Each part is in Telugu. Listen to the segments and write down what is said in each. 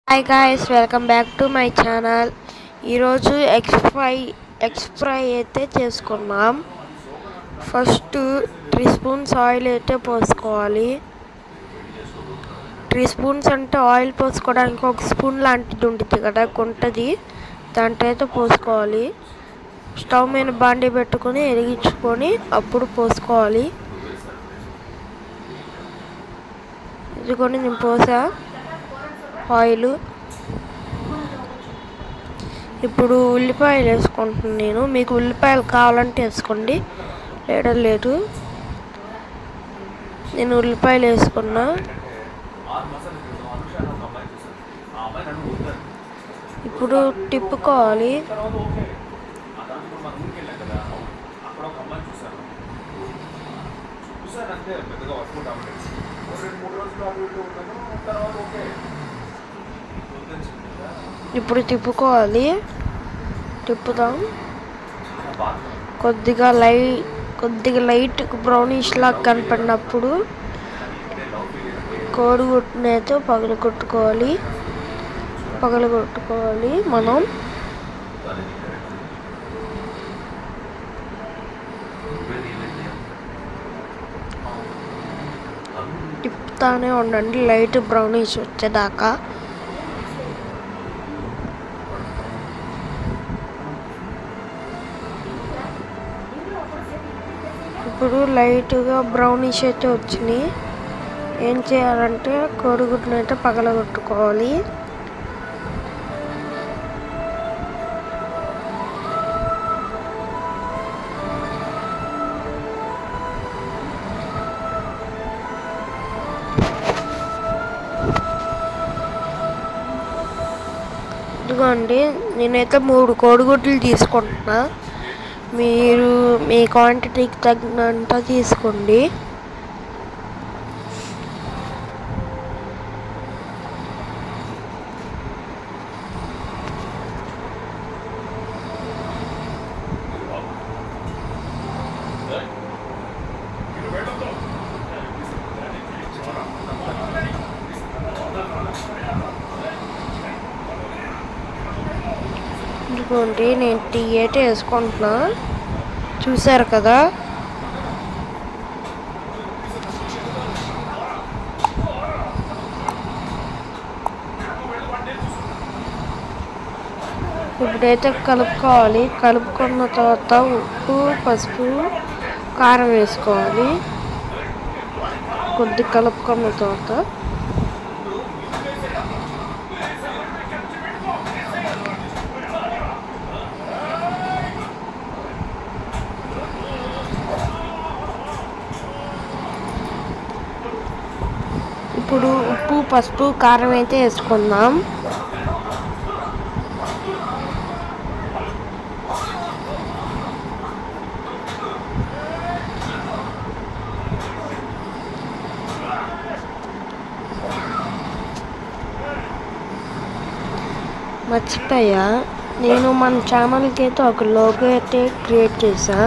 Hi guys, welcome back to my channel. ఈరోజు ఎగ్ ఫ్రై అయితే చేసుకున్నాం. ఫస్ట్ 3 స్పూన్స్ ఆయిల్ అయితే పోసుకోవాలి. 3 స్పూన్స్ అంటే ఆయిల్ పోసుకోవడానికి 1 స్పూన్ లాంటిది ఉంటుంది కదా, గుంటది, దాంట్లో అయితే పోసుకోవాలి. స్టవ్ మీద బాండీ పెట్టుకొని వెలిగించుకొని అప్పుడు పోసుకోవాలి. ఇదిగోని నేను పోసా ఆయిల్. ఇప్పుడు ఉల్లిపాయలు వేసుకుంటున్నాను నేను. మీకు ఉల్లిపాయలు కావాలంటే వేసుకోండి, లేదు. నేను ఉల్లిపాయలు వేసుకున్నా. ఇప్పుడు తిప్పుకోవాలి. ఇప్పుడు తిప్పుదాం. కొద్దిగా లైట్ బ్రౌనిష్ లాగా కనపడినప్పుడు కోడిగుడ్డునైతే పగలగొట్టుకోవాలి మనం. తిప్పుతానే ఉండండి లైట్ బ్రౌనిష్ వచ్చేదాకా. ఇప్పుడు లైట్గా బ్రౌనిష్ అయితే వచ్చినాయి. ఏం చేయాలంటే కోడిగుడ్డును అయితే పగలగొట్టుకోవాలి. ఇదిగోండి, నేనైతే 3 కోడిగుడ్లు తీసుకుంటున్నా. మీరు మీ క్వాంటిటీకి తగినంత తీసుకోండి. ఇదిగోండి, నేను టీ అయితే వేసుకుంటున్నా, చూసారు కదా. ఇప్పుడైతే కలుపుకోవాలి. కలుపుకున్న తర్వాత ఉప్పు, పసుపు, కారం వేసుకోవాలి. కొద్దిగా కలుపుకున్న తర్వాత ఇప్పుడు ఉప్పు, పసుపు, కారం అయితే వేసుకుందాం. మర్చిపోయా, నేను మన ఛానల్కి అయితే ఒక లోగో అయితే క్రియేట్ చేశా.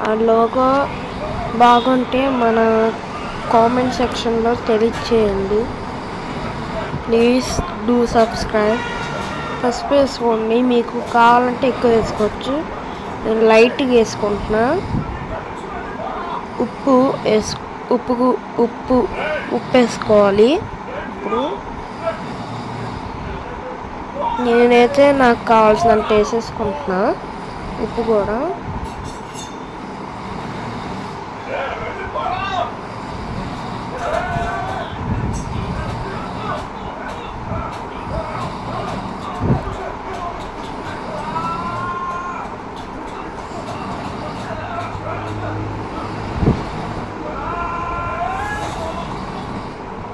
ఆ లోగో బాగుంటే మన కామెంట్ సెక్షన్లో తెలియచేయండి. Please do subscribe. పసుపు వేసుకోండి, మీకు కావాలంటే ఎక్కువ వేసుకోవచ్చు. నేను లైట్గా వేసుకుంటున్నా. ఉప్పు వేసుకోవాలి. ఇప్పుడు నేనైతే నాకు కావాల్సినంత వేసేసుకుంటున్నా ఉప్పు కూడా.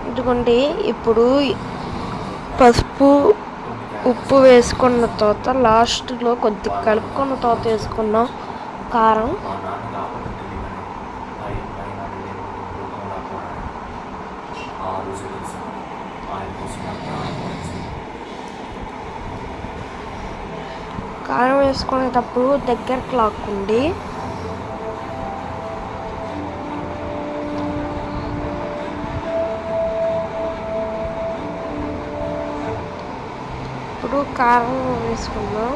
ఇదిగోండి, ఇప్పుడు పసుపు, ఉప్పు వేసుకున్న తర్వాత లాస్ట్లో కొద్దిగా కలుపుకున్న తర్వాత వేసుకున్నాం కారం. కారం వేసుకునేటప్పుడు దగ్గరకు లాక్కుండి. ఇప్పుడు కారం వేసుకుందాం.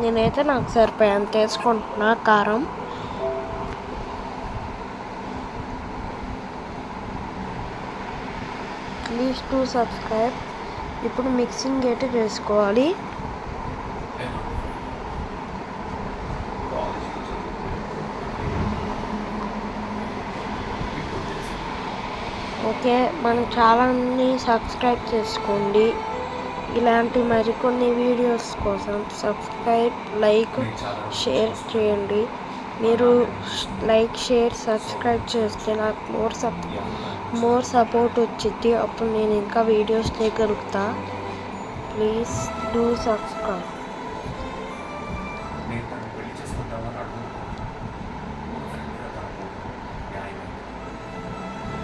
నేనైతే నాకు సరిపోయేంత వేసుకుంటున్నా కారం. Please to subscribe. ఇప్పుడు మిక్సింగ్ అయితే చేసుకోవాలి. ఓకే, మన ఛానల్ని సబ్స్క్రైబ్ చేసుకోండి. ఇలాంటి మరికొన్ని వీడియోస్ కోసం సబ్స్క్రైబ్, లైక్, షేర్ చేయండి. మీరు లైక్, షేర్, సబ్స్క్రైబ్ చేస్తే నాకు మోర్ సపోర్ట్ వచ్చింది. అప్పుడు నేను ఇంకా వీడియోస్ చేయగలుగుతా. Please do subscribe.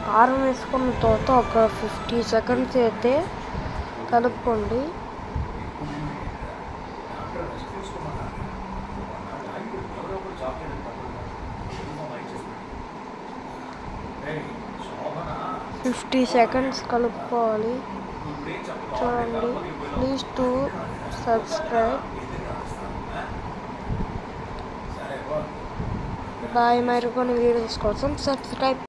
కారం వేసుకున్న తర్వాత ఒక 50 సెకండ్స్ అయితే కలుపుకోండి. ఫిఫ్టీ సెకండ్స్ కలుపుకోవాలి. చూడండి. Please to subscribe. బాయ్. మరికొన్ని వీడియోస్ కోసం సబ్స్క్రైబ్.